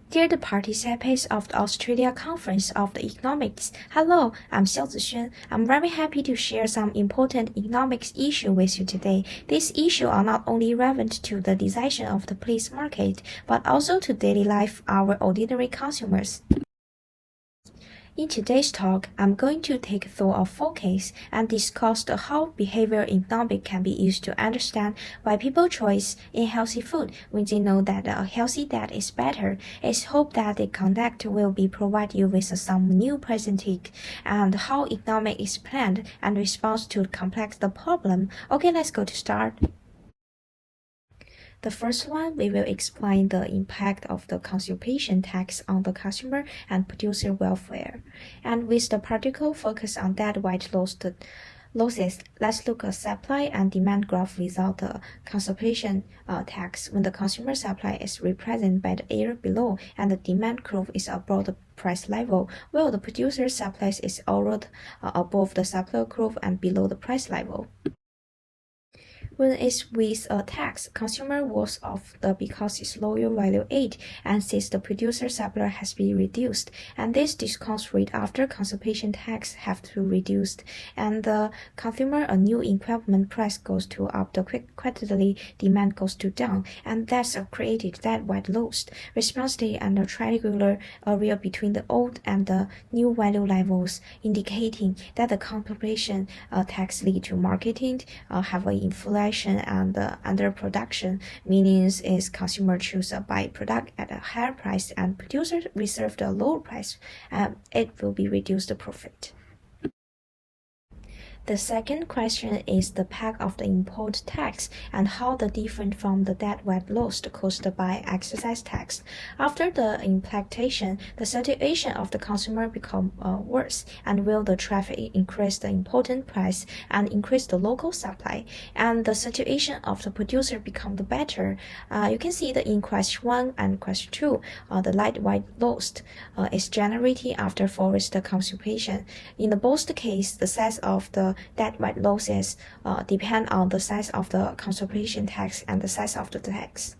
Dear the participants of the Australia Conference of the Economics, hello, I'm XIAOZIXUAN. I'm very happy to share some important economics issue with you today. These issues are not only relevant to the decision of the place market, but also to daily life our ordinary consumers. In today's talk, I'm going to take through a full case and discuss how behavioral economics can be used to understand why people choose in healthy food when they know that a healthy diet is better. It's hoped that the content will be provide you with some new perspective and how economics is planned and responds to complex the problem. Okay, let's go to start. The first one, we will explain the impact of the consumption tax on the consumer and producer welfare. And with the particular focus on that white losses, let's look at supply and demand graph without the consumption tax when the consumer supply is represented by the area below and the demand curve is above the price level, while the producer supply is already above the supply curve and below the price level. When it's with a tax, consumer was off because its lower value aid and since the producer supply has been reduced, and this discount rate after consumption tax have to reduced, and the consumer a new equipment price goes to up, the quickly demand goes to down, and that's created that white loss, responsibly and a triangular area between the old and the new value levels, indicating that the consumption tax lead to marketing have an inflation and underproduction, meaning is consumer choose a buy product at a higher price and producer reserve the lower price, it will be reduced the profit. The second question is the pack of the import tax and how the different from the debt weight lost caused by excise tax. After the implementation, the situation of the consumer become worse, and will the traffic increase the important price and increase the local supply, and the situation of the producer become the better. You can see that in question 1 and question 2, the light weight lost is generated after forest consumption. In the both case, the size of the debt weight losses depend on the size of the consumption tax and the size of the tax.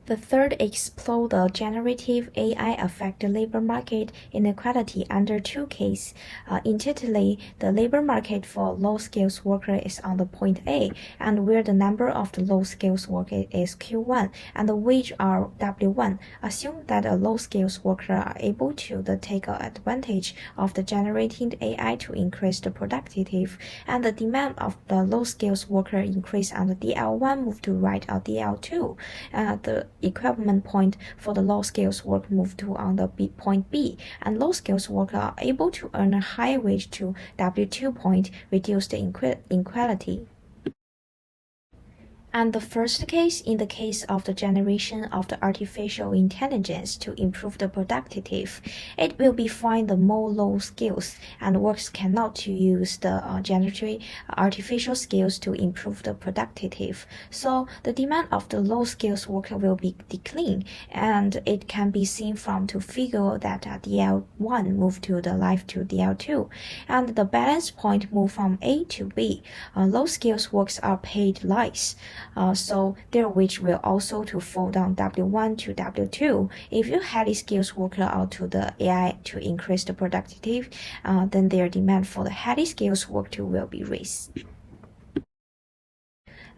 The third, explore the generative AI affect the labor market inequality under two cases. Internally, the labor market for low-skilled worker is on the point A, and where the number of the low-skilled worker is Q1 and the wage are W1. Assume that a low-skilled worker are able to take advantage of the generating AI to increase the productivity, and the demand of the low-skilled worker increase on the DL1 move to right or DL2. The equipment point for the low skills work move to on the point B, and low skills worker are able to earn a high wage to W2 point, reduce the inequality. And the first case, in the case of the generation of the artificial intelligence to improve the productivity, it will be find the more low skills and works cannot to use the generative artificial skills to improve the productivity. So the demand of the low skills worker will be decline, and it can be seen from to figure that DL1 move to the life to DL2, and the balance point move from A to B. Low skills works are paid less. So their wage will also to fall down W1 to W2. If you highly skilled worker out to the AI to increase the productivity, then their demand for the highly skilled worker will be raised.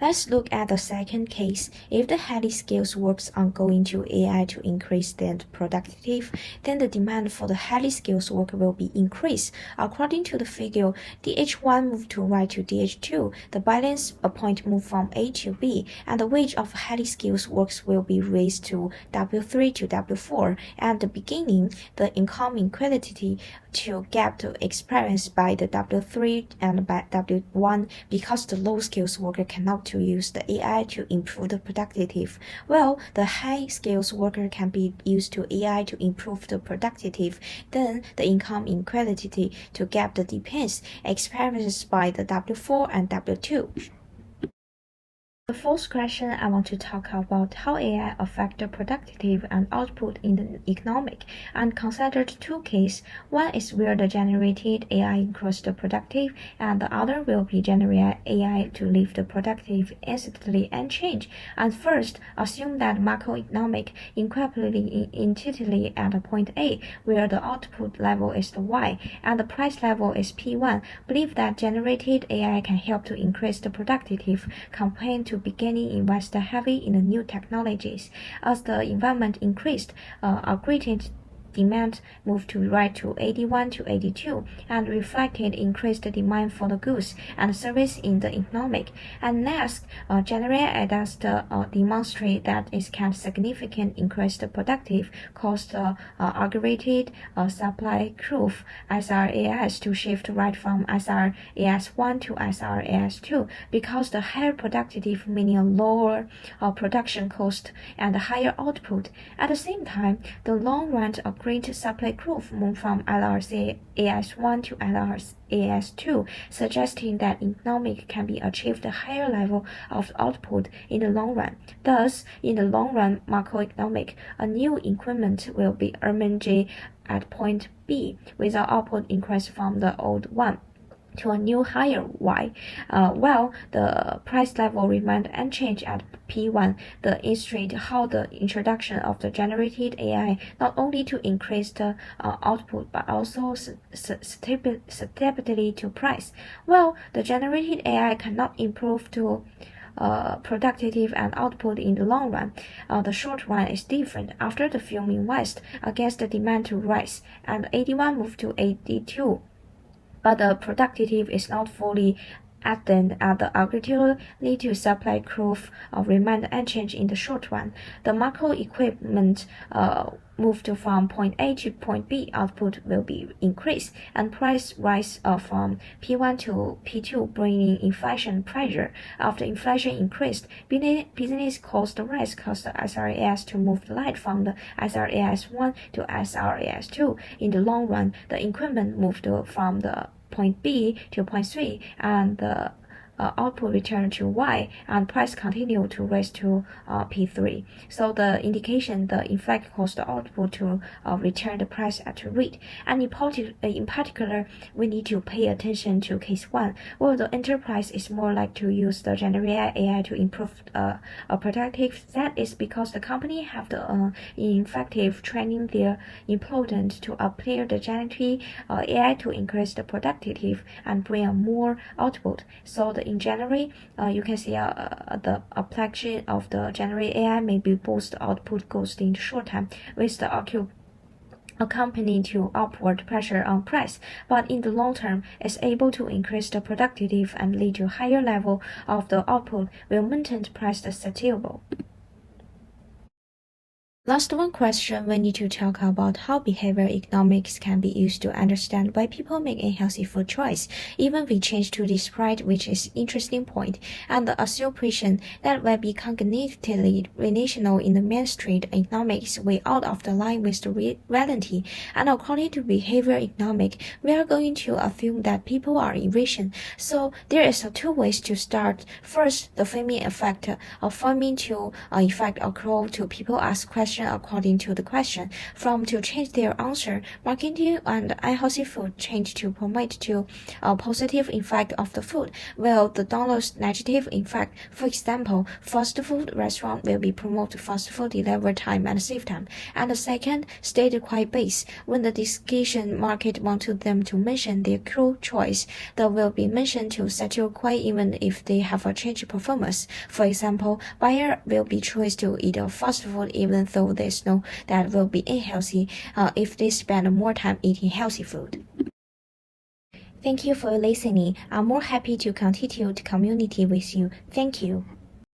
Let's look at the second case. If the highly skilled works are going to AI to increase their productivity, then the demand for the highly skilled worker will be increased. According to the figure, DH1 move to right to DH2, the balance point move from A to B, and the wage of highly skilled works will be raised to W3 to W4. At the beginning, the income inequality to gap to experienced by the W3 and by W1 because the low skills worker cannot to use the AI to improve the productivity. Well, the high skills worker can be used to AI to improve the productivity. Then the income inequality to gap the depends experienced by the W4 and W2. The fourth question, I want to talk about how AI affect the productivity and output in the economic, and considered two cases. One is where the generated AI increase the productive, and the other will be generate AI to leave the productive instantly unchanged. And first, assume that macroeconomic equilibrium intuitively at the point A, where the output level is the Y and the price level is P1. Believe that generated AI can help to increase the productivity compared to beginning invest heavy in the new technologies. As the environment increased, upgraded demand moved to right to 81 to 82 and reflected increased demand for the goods and service in the economic. And next, generate as the demonstrate that it can significantly increase the productive cost aggregated supply curve SRAS to shift right from SRAS1 to SRAS2 because the higher productivity meaning a lower production cost and higher output. At the same time, the long run great supply curve moved from LRCAS1 to LRCAS2, suggesting that economic can be achieved a higher level of output in the long run. Thus, in the long run macroeconomic, a new increment will be emerging at point B with the output increase from the old one to a new higher Y, while the price level remained unchanged at P1. The illustrate how the introduction of the generated AI not only to increase the output but also stability to price. Well, the generated AI cannot improve to productivity and output in the long run. The short run is different. After the filming west against the demand to rise, and 81 moved to 82. But the productivity is not fully added at the agriculturally to supply curve remained unchanged in the short run. The macro equipment moved from point A to point B, output will be increased, and price rise from P1 to P2, bringing inflation pressure. After inflation increased, business cost rise caused the SRAS to move the light from the SRAS1 to SRAS2. In the long run, the increment moved from the point B to point C, and the output returned to Y, and price continued to rise to P3. So the indication the inflation caused the output to return the price at rate. And in particular, we need to pay attention to case 1, where the enterprise is more like to use the generative AI to improve productive. That is because the company have the effective training their employees to apply the generative AI to increase the productivity and bring more output. So in January, you can see the application of the generative AI may be boost output cost in the short time with the accompanying to upward pressure on price, but in the long term, is able to increase the productivity and lead to higher level of the output, will maintain price sustainable. Last one question, we need to talk about how behavioral economics can be used to understand why people make unhealthy food choice. Even we change to this right, which is interesting point, and the assumption that will be cognitively relational in the mainstream economics way out of the line with the reality. And according to behavioral economics, we are going to assume that people are irrational. So there is two ways to start. First, the framing effect of framing to effect occur to people ask questions according to the question. From to change their answer, marketing and unhealthy food change to promote to a positive effect of the food, while the downloads negative effect. For example, fast food restaurant will be promote fast food delivery time and save time. And the second, state quite base. When the discussion market wanted them to mention their true choice, that will be mentioned to settle quite even if they have a change performance. For example, buyer will be choice to eat a fast food even though they know that will be unhealthy if they spend more time eating healthy food. Thank you for listening. I'm more happy to continue the community with you. Thank you.